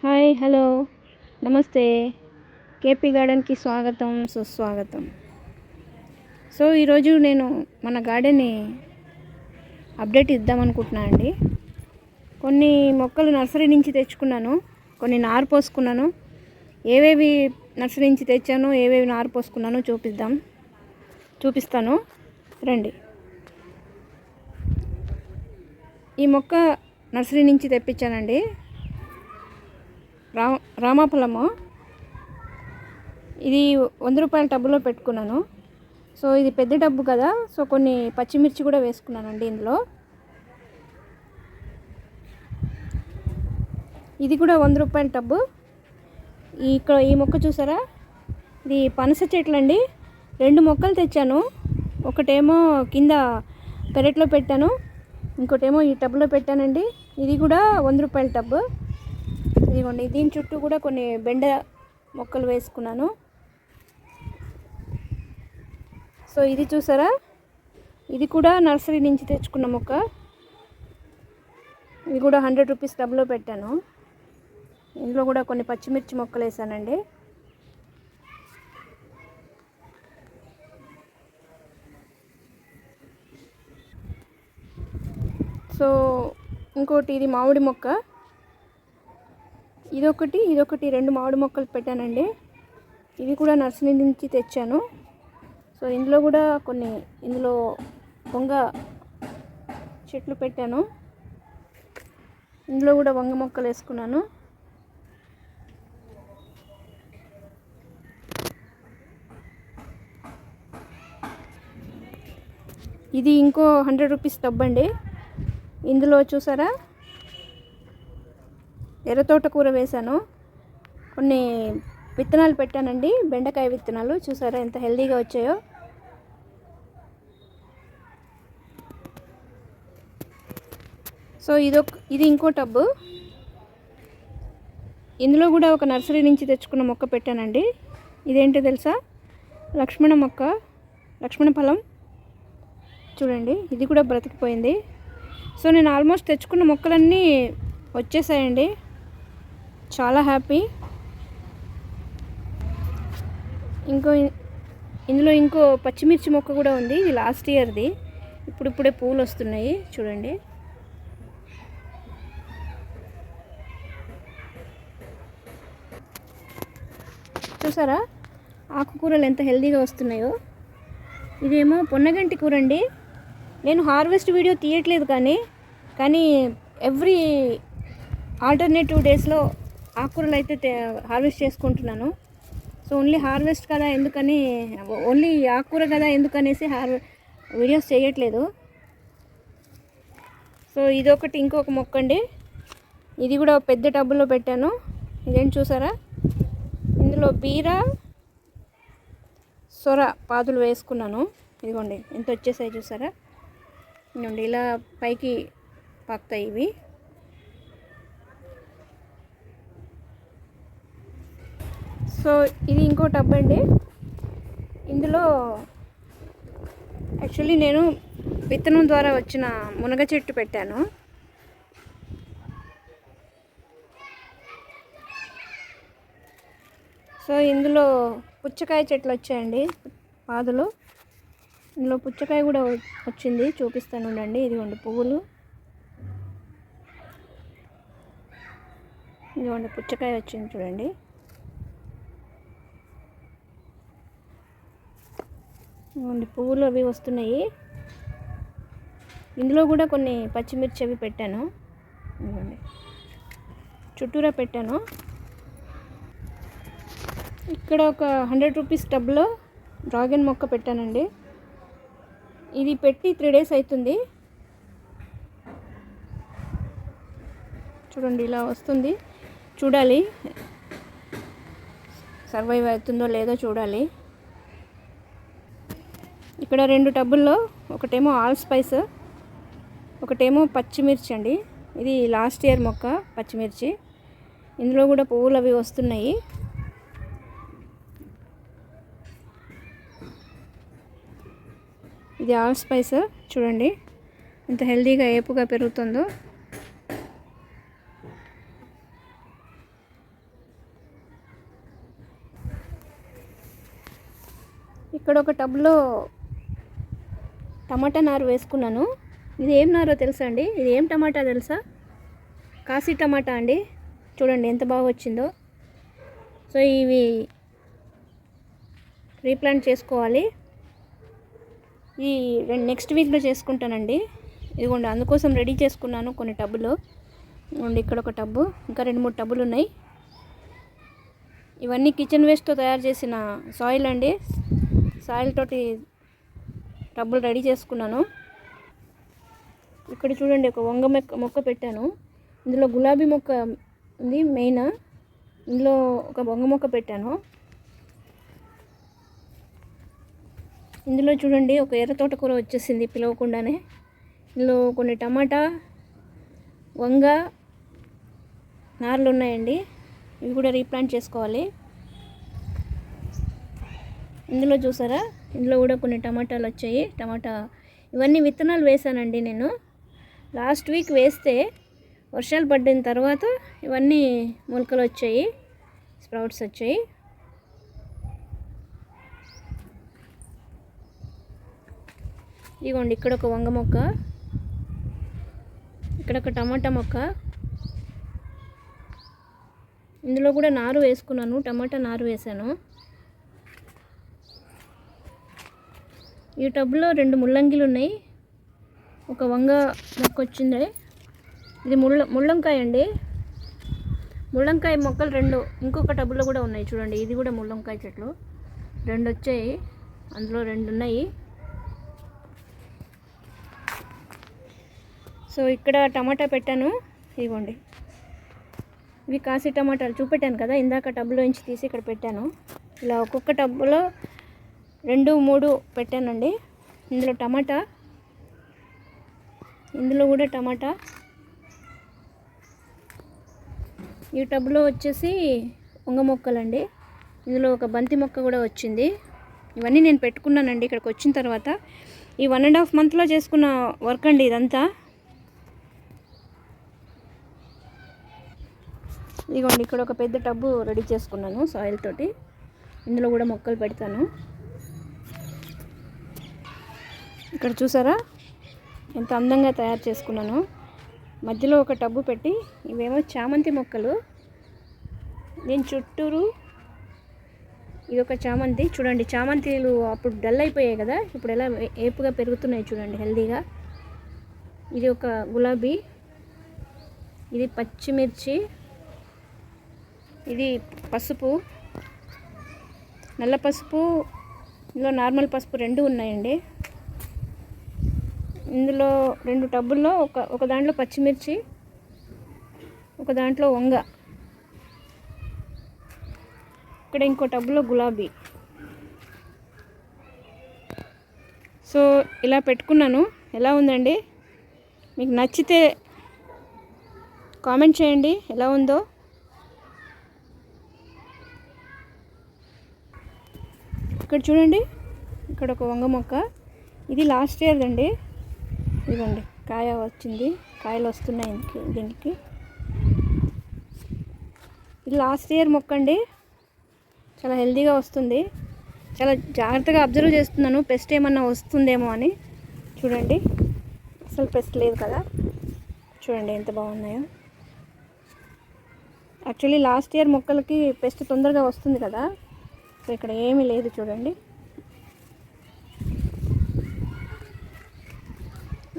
Hi hello నమస్తే. KP గార్డెన్కి స్వాగతం సుస్వాగతం. సో ఈరోజు నేను మన గార్డెన్ని అప్డేట్ ఇద్దామనుకుంటున్నాను అండి. కొన్ని మొక్కలు నర్సరీ నుంచి తెచ్చుకున్నాను, కొన్ని నారు పోసుకున్నాను. ఏవేవి నర్సరీ నుంచి తెచ్చానో, ఏవేవి నారు పోసుకున్నానో చూపిస్తాను రండి. ఈ మొక్క నర్సరీ నుంచి తెప్పించానండి, రామాఫలము. ఇది 100 రూపాయల టబ్బులో పెట్టుకున్నాను. సో ఇది పెద్ద టబ్బు కదా, సో కొన్ని పచ్చిమిర్చి కూడా వేసుకున్నానండి ఇందులో. ఇది కూడా 100 రూపాయల టబ్బు. ఇక్కడ ఈ మొక్క చూసారా, ఇది పనస చెట్లు అండి. 2 మొక్కలు తెచ్చాను. ఒకటేమో కింద పెరట్లో పెట్టాను, ఇంకోటేమో ఈ టబ్లో పెట్టానండి. ఇది కూడా 100 రూపాయల టబ్బు. ఇదిగోండి, దీని చుట్టూ కూడా కొన్ని బెండ మొక్కలు వేసుకున్నాను. సో ఇది చూసారా, ఇది కూడా నర్సరీ నుంచి తెచ్చుకున్న మొక్క. ఇది కూడా 100 రూపీస్ టబ్లో పెట్టాను. ఇందులో కూడా కొన్ని పచ్చిమిర్చి మొక్కలు వేసానండి. సో ఇంకోటి ఇది మామిడి మొక్క. ఇదొకటి 2 మామిడి మొక్కలు పెట్టానండి. ఇవి కూడా నర్సరీ నుంచి తెచ్చాను. సో ఇందులో కూడా ఇందులో వంగ చెట్లు పెట్టాను. ఇందులో కూడా వంగ మొక్కలు వేసుకున్నాను. ఇది ఇంకో 100 రూపీస్ టబ్ అండి. ఇందులో చూసారా, ఎర్ర తోటకూర వేశాను. కొన్ని విత్తనాలు పెట్టానండి, బెండకాయ విత్తనాలు. చూసారా ఎంత హెల్దీగా వచ్చాయో. సో ఇది ఇంకో టబ్బు. ఇందులో కూడా ఒక నర్సరీ నుంచి తెచ్చుకున్న మొక్క పెట్టానండి. ఇదేంటో తెలుసా, లక్ష్మణ ఫలం. చూడండి, ఇది కూడా బ్రతికిపోయింది. సో నేను ఆల్మోస్ట్ తెచ్చుకున్న మొక్కలన్నీ వచ్చేసాయండి. చాలా హ్యాపీ. ఇందులో ఇంకో పచ్చిమిర్చి మొక్క కూడా ఉంది. ఇది లాస్ట్ ఇయర్ది. ఇప్పుడే పూలు వస్తున్నాయి చూడండి. చూసారా ఆకుకూరలు ఎంత హెల్దీగా వస్తున్నాయో. ఇదేమో పొన్నగంటి కూర అండి. నేను హార్వెస్ట్ వీడియో తీయట్లేదు, కానీ ఎవ్రీ ఆల్టర్నేటివ్ డేస్లో ఆకుకూరలు అయితే హార్వెస్ట్ చేసుకుంటున్నాను. సో ఓన్లీ హార్వెస్ట్ కదా ఎందుకని, ఓన్లీ ఆకుకూర కదా ఎందుకనేసి వీడియోస్ చేయట్లేదు. సో ఇదొకటి ఇంకొక మొక్క అండి. ఇది కూడా పెద్ద టబ్బులో పెట్టాను. ఇదేంటి చూసారా, ఇందులో బీర సొర పాదులు వేసుకున్నాను. ఇదిగోండి ఎంత వచ్చేసాయి చూసారా. ఇదిగోండి ఇలా పైకి పాకుతాయి ఇవి. సో ఇది ఇంకో టబ్ అండి. ఇందులో యాక్చువల్లీ నేను విత్తనం ద్వారా వచ్చిన మునగ చెట్టు పెట్టాను. సో ఇందులో పుచ్చకాయ చెట్లు వచ్చాయండి, పాదులు. ఇందులో పుచ్చకాయ కూడా వచ్చింది, చూపిస్తాను ఉండండి. ఇదిగోండి పువ్వులు, ఇదిగోండి పుచ్చకాయ వచ్చింది చూడండి. పువ్వులు అవి వస్తున్నాయి. ఇందులో కూడా కొన్ని పచ్చిమిర్చి అవి పెట్టాను. చుట్టూరా పెట్టాను. ఇక్కడ ఒక 100 రూపీస్ టబ్లో డ్రాగన్ మొక్క పెట్టానండి. ఇది పెట్టి 3 డేస్ అవుతుంది. చూడండి ఇలా వస్తుంది. చూడాలి సర్వైవ్ అవుతుందో లేదో చూడాలి. ఇక్కడ 2 టబ్బుల్లో ఒకటేమో ఆల్ స్పైస్, ఒకటేమో పచ్చిమిర్చి అండి. ఇది లాస్ట్ ఇయర్ మొక్క పచ్చిమిర్చి. ఇందులో కూడా పువ్వులు అవి వస్తున్నాయి. ఇది ఆల్ స్పైస్. చూడండి ఎంత హెల్దీగా ఏపుగా పెరుగుతుందో. ఇక్కడ ఒక టబ్లో టమాటా నారు వేసుకున్నాను. ఇది ఏం నారో తెలుసా అండి? ఇది ఏం టమాటా తెలుసా? కాశీ టమాటా అండి. చూడండి ఎంత బాగా వచ్చిందో. సో ఇవి రీప్లాంట్ చేసుకోవాలి. ఈ నెక్స్ట్ వీక్లో చేసుకుంటానండి. ఇదిగోండి అందుకోసం రెడీ చేసుకున్నాను కొన్ని టబ్బులు. ఇదిగోండి ఇక్కడ ఒక టబ్బు, ఇంకా 2-3 టబ్బులు ఉన్నాయి. ఇవన్నీ కిచెన్ వేస్ట్తో తయారు చేసిన సాయిల్ అండి. సాయిల్ తోటి టబ్బులు రెడీ చేసుకున్నాను. ఇక్కడ చూడండి ఒక వంగ మొక్క పెట్టాను. ఇందులో గులాబీ మొక్క ఉంది మెయిన్. ఇందులో ఒక వంగ మొక్క పెట్టాను. ఇందులో చూడండి ఒక ఎర్ర తోటకూర వచ్చేసింది పిలవకుండానే. ఇందులో కొన్ని టమాటా, వంగ నార్లు ఉన్నాయండి. ఇవి కూడా రీప్లాంట్ చేసుకోవాలి. ఇందులో చూసారా, ఇందులో కూడా కొన్ని టమాటాలు వచ్చాయి. ఇవన్నీ విత్తనాలు వేసానండి నేను. లాస్ట్ వీక్ వేస్తే వర్షాలు పడిన తర్వాత ఇవన్నీ మొలకలు వచ్చాయి, స్ప్రౌట్స్ వచ్చాయి. ఇదిగోండి ఇక్కడ ఒక వంగ మొక్క, ఇక్కడ ఒక టమాటా మొక్క. ఇందులో కూడా నారు వేసుకున్నాను, టమాటా నారు వేసాను. ఈ టబ్లో 2 ముల్లంగిలు ఉన్నాయి, ఒక వంగ మొక్క వచ్చింది. ఇది ముల్లంకాయ అండి. ముల్లంకాయ మొక్కలు 2 ఇంకొక టబ్లో కూడా ఉన్నాయి చూడండి. ఇది కూడా ముల్లంకాయ చెట్లు 2 వచ్చాయి, అందులో 2 ఉన్నాయి. సో ఇక్కడ టమాటా పెట్టాను. ఇదిగోండి ఇవి కాశీ టమాటాలు చూపెట్టాను కదా ఇందాక, టబ్లోంచి తీసి ఇక్కడ పెట్టాను. ఇలా ఒక్కొక్క టబ్లో 2-3 పెట్టానండి. ఇందులో టమాటా, ఇందులో కూడా టమాటా. ఈ టబ్లో వచ్చేసి వంగ మొక్కలండి. ఇందులో ఒక బంతి మొక్క కూడా వచ్చింది. ఇవన్నీ నేను పెట్టుకున్నానండి ఇక్కడికి వచ్చిన తర్వాత. ఈ 1.5 మంత్లో చేసుకున్న వర్క్ అండి ఇదంతా. ఇదిగోండి ఇక్కడ ఒక పెద్ద టబ్బు రెడీ చేసుకున్నాను సాయిల్ తోటి. ఇందులో కూడా మొక్కలు పెడతాను. ఇక్కడ చూసారా ఎంత అందంగా తయారు చేసుకున్నాను. మధ్యలో ఒక టబ్బు పెట్టి, ఇవేమో చామంతి మొక్కలు. దీని చుట్టూరు ఇది ఒక చామంతి. చూడండి చామంతిలు అప్పుడు డల్ అయిపోయాయి కదా, ఇప్పుడు ఎలా ఏపుగా పెరుగుతున్నాయి చూడండి హెల్దీగా. ఇది ఒక గులాబీ, ఇది పచ్చిమిర్చి, ఇది పసుపు, నల్ల పసుపు, ఇందులో నార్మల్ పసుపు 2 ఉన్నాయండి. ఇందులో 2 టబ్బుల్లో ఒక దాంట్లో పచ్చిమిర్చి, ఒక దాంట్లో వంగ. ఇక్కడ ఇంకో టబ్బులో గులాబీ. సో ఇలా పెట్టుకున్నాను. ఎలా ఉందండి? మీకు నచ్చితే కామెంట్ చేయండి ఎలా ఉందో. ఇక్కడ చూడండి ఇక్కడ ఒక వంగ మొక్క. ఇది లాస్ట్ ఇయర్ అండి. ఇదిగోండి కాయ వచ్చింది, కాయలు వస్తున్నాయి దీనికి. ఇది లాస్ట్ ఇయర్ మొక్క అండి. చాలా హెల్తీగా వస్తుంది. చాలా జాగ్రత్తగా అబ్జర్వ్ చేస్తున్నాను పెస్ట్ ఏమన్నా వస్తుందేమో అని. చూడండి అసలు పెస్ట్ లేదు కదా. చూడండి ఎంత బాగున్నాయో. యాక్చువల్లీ లాస్ట్ ఇయర్ మొక్కలకి పెస్ట్ తొందరగా వస్తుంది కదా. సో ఇక్కడ ఏమీ లేదు చూడండి.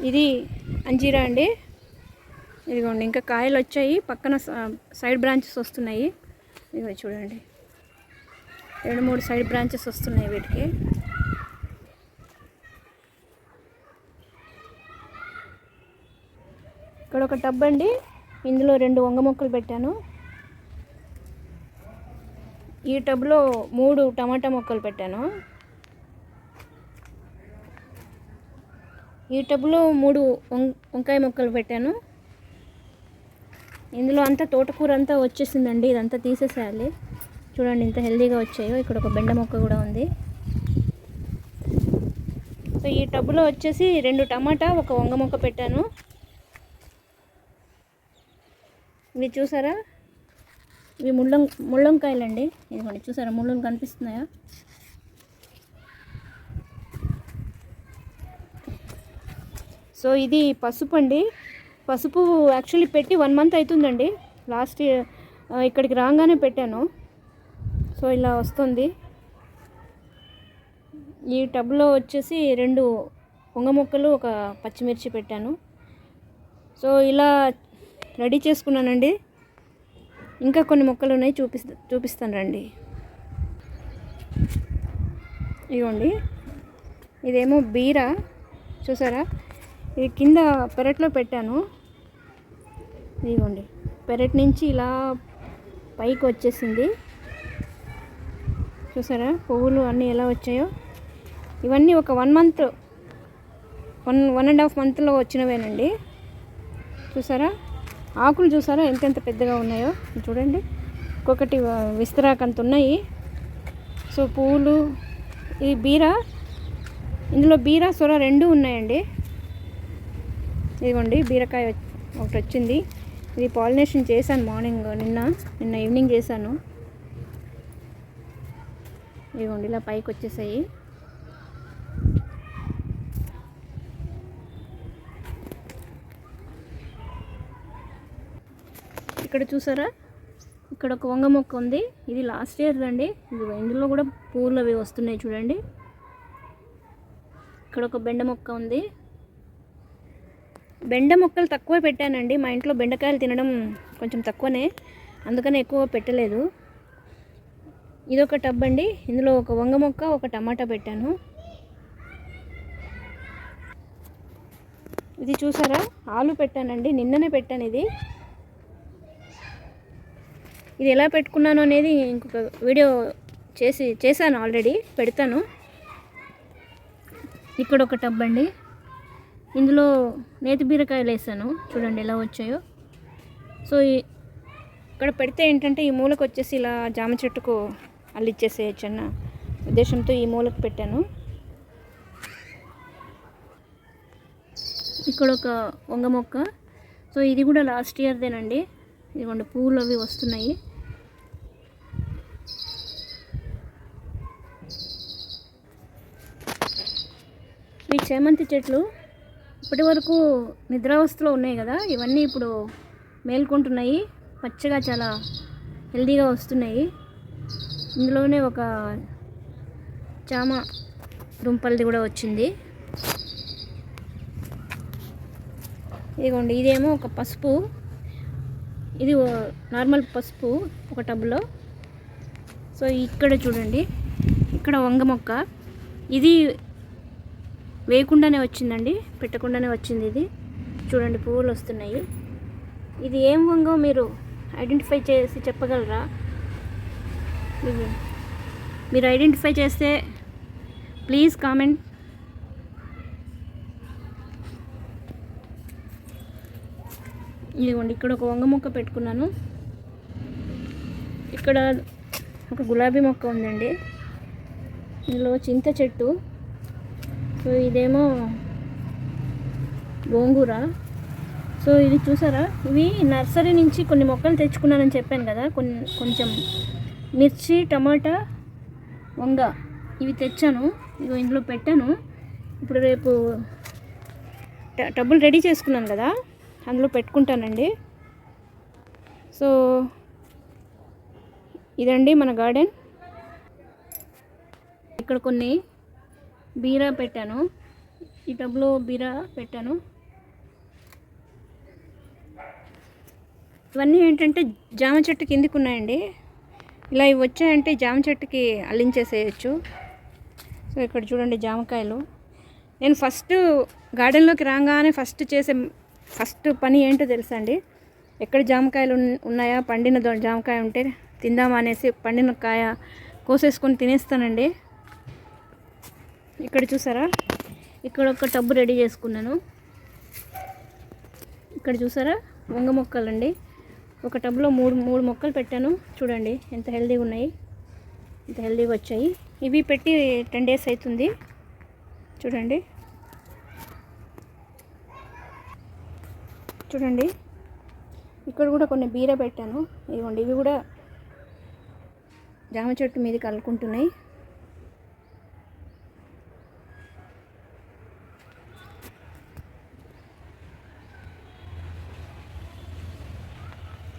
ఇది అంజీరా అండి. ఇదిగోండి ఇంకా కాయలు వచ్చాయి, పక్కన సైడ్ బ్రాంచెస్ వస్తున్నాయి. ఇదిగో చూడండి 2-3 సైడ్ బ్రాంచెస్ వస్తున్నాయి వీటికి. ఇక్కడ ఒక టబ్ అండి. ఇందులో 2 వంగ మొక్కలు పెట్టాను. ఈ టబ్లో 3 టమాటా మొక్కలు పెట్టాను. ఈ టబ్లో 3 వంకాయ మొక్కలు పెట్టాను. ఇందులో అంతా తోటకూర అంతా వచ్చేసిందండి. ఇదంతా తీసేసేయాలి. చూడండి ఎంత హెల్తీగా వచ్చాయో. ఇక్కడ ఒక బెండ మొక్క కూడా ఉంది. సో ఈ టబ్లో వచ్చేసి 2 టమాటా, 1 వంగ మొక్క పెట్టాను. ఇవి చూసారా, ఇవి ముళ్ళంకాయలండి. ఇదిగోండి చూసారా ముళ్ళలు కనిపిస్తున్నాయా? సో ఇది పసుపు అండి. పసుపు యాక్చువల్లీ పెట్టి 1 మంత్ అవుతుందండి. లాస్ట్ ఇక్కడికి రాగానే పెట్టాను. సో ఇలా వస్తుంది. ఈ టబ్లో వచ్చేసి 2 వంగ మొక్కలు, ఒక పచ్చిమిర్చి పెట్టాను. సో ఇలా రెడీ చేసుకున్నానండి. ఇంకా కొన్ని మొక్కలు ఉన్నాయి, చూపిస్తాను రండి. ఇదిగోండి, ఇదేమో బీర చూసారా, ఇది కింద పెరట్లో పెట్టాను. ఇదిగోండి, పెరట్ నుంచి ఇలా పైకి వచ్చేసింది. చూసారా పువ్వులు అన్నీ ఎలా వచ్చాయో. ఇవన్నీ ఒక 1 మంత్ 1.5 మంత్లో వచ్చినవేనండి. చూసారా ఆకులు, చూసారా ఎంతెంత పెద్దగా ఉన్నాయో. చూడండి, ఒక్కొక్కటి విస్తరాకంత ఉన్నాయి. సో పువ్వులు, ఈ బీర, ఇందులో బీర సొర 2 ఉన్నాయండి. ఇదిగోండి బీరకాయ ఒకటి వచ్చింది. ఇది పాలినేషన్ చేశాను మార్నింగ్, నిన్న ఈవినింగ్ చేశాను. ఇదిగోండి ఇలా పైకి వచ్చేసాయి. ఇక్కడ చూసారా, ఇక్కడ ఒక వంగ మొక్క ఉంది. ఇది లాస్ట్ ఇయర్ అండి. ఇందులో కూడా పూలు అవి వస్తున్నాయి చూడండి. ఇక్కడ ఒక బెండ మొక్క ఉంది. బెండ మొక్కలు తక్కువ పెట్టానండి. మా ఇంట్లో బెండకాయలు తినడం కొంచెం తక్కువనే, అందుకని ఎక్కువ పెట్టలేదు. ఇదొక టబ్ అండి. ఇందులో ఒక వంగ మొక్క, ఒక టమాటా పెట్టాను. ఇది చూసారా ఆలు పెట్టానండి, నిన్ననే పెట్టాను. ఇది ఎలా పెట్టుకున్నాను అనేది ఇంకొక వీడియో చేశాను ఆల్రెడీ, పెడతాను. ఇక్కడ ఒక టబ్ అండి. ఇందులో నేతి బీరకాయలు వేసాను, చూడండి ఎలా వచ్చాయో. సో ఇక్కడ పెడితే ఏంటంటే ఈ మూలకు వచ్చేసి ఇలా జామ చెట్టుకు అల్లిచ్చేసేయచ్చు అన్న ఉద్దేశంతో ఈ మూలకు పెట్టాను. ఇక్కడ ఒక వంగ మొక్క. సో ఇది కూడా లాస్ట్ ఇయర్దేనండి. ఇదిగోండి పువ్వులు అవి వస్తున్నాయి. ఈ చేమంతి చెట్లు ఇప్పటి వరకు నిద్రావస్థలో ఉన్నాయి కదా, ఇవన్నీ ఇప్పుడు మేల్కొంటున్నాయి. పచ్చగా చాలా హెల్దీగా వస్తున్నాయి. ఇందులోనే ఒక చామ దుంపలది కూడా వచ్చింది. ఇదిగోండి, ఇదేమో ఒక పసుపు, ఇది నార్మల్ పసుపు ఒక టబ్లో. సో ఇక్కడ చూడండి, ఇక్కడ వంగ మొక్క. ఇది వేయకుండానే వచ్చిందండి, పెట్టకుండానే వచ్చింది. ఇది చూడండి పువ్వులు వస్తున్నాయి. ఇది ఏం వంగో మీరు ఐడెంటిఫై చేసి చెప్పగలరా? మీరు ఐడెంటిఫై చేస్తే ప్లీజ్ కామెంట్. ఇదిగోండి, ఇక్కడ ఒక వంగ మొక్క పెట్టుకున్నాను. ఇక్కడ ఒక గులాబీ మొక్క ఉందండి. ఇందులో చింత చెట్టు. సో ఇదేమో గోంగూర. సో ఇది చూసారా, ఇవి నర్సరీ నుంచి కొన్ని మొక్కలు తెచ్చుకున్నానని చెప్పాను కదా. కొంచెం మిర్చి, టమాటా, వంగ ఇవి తెచ్చాను. ఇగో ఇందులో పెట్టాను. ఇప్పుడు రేపు టబ్బులు రెడీ చేసుకున్నాను కదా, అందులో పెట్టుకుంటానండి. సో ఇదండి మన గార్డెన్. ఇక్కడ కొన్ని బీరా పెట్టాను, ఈ టబ్లో బీరా పెట్టాను. ఇవన్నీ ఏంటంటే జామ చెట్టు కిందికి ఉన్నాయండి. ఇలా ఇవి వచ్చాయంటే జామ చెట్టుకి అల్లించేసేయచ్చు. సో ఇక్కడ చూడండి జామకాయలు. నేను ఫస్ట్ గార్డెన్లోకి రాగానే ఫస్ట్ పని ఏంటో తెలుసా అండి, ఎక్కడ జామకాయలు ఉన్నాయా, పండిన జామకాయ ఉంటే తిందామా అనేసి పండిన కాయ కోసేసుకొని తినేస్తానండి. ఇక్కడ చూసారా, ఇక్కడ ఒక టబ్బు రెడీ చేసుకున్నాను. ఇక్కడ చూసారా వంగ మొక్కలండి. ఒక టబ్లో మూడు మొక్కలు పెట్టాను. చూడండి ఎంత హెల్దీగా ఉన్నాయి, ఎంత హెల్దీగా వచ్చాయి. ఇవి పెట్టి 10 days అవుతుంది. చూడండి ఇక్కడ కూడా కొన్ని బీర పెట్టాను. ఇదిగోండి, ఇవి కూడా జామ చెట్టు మీదకి అల్లుకుంటున్నాయి.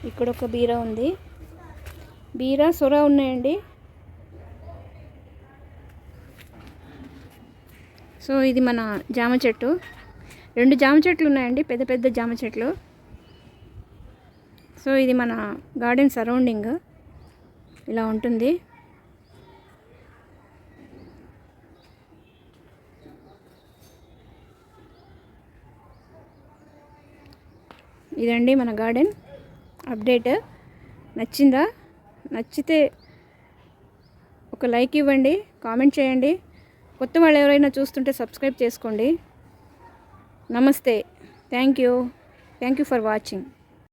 ఇక్కడ ఒక బీర ఉంది, బీర సొర ఉన్నాయండి. సో ఇది మన జామ చెట్టు, 2 జామ చెట్లు ఉన్నాయండి, పెద్ద పెద్ద జామ చెట్లు. సో ఇది మన గార్డెన్ సరౌండింగ్ ఇలా ఉంటుంది. ఇదండి మన గార్డెన్ అప్డేట్. నచ్చిందా? నచ్చితే ఒక లైక్ ఇవ్వండి, కామెంట్ చేయండి. కొత్త వాళ్ళు ఎవరైనా చూస్తుంటే సబ్స్క్రైబ్ చేసుకోండి. నమస్తే. Thank you for watching.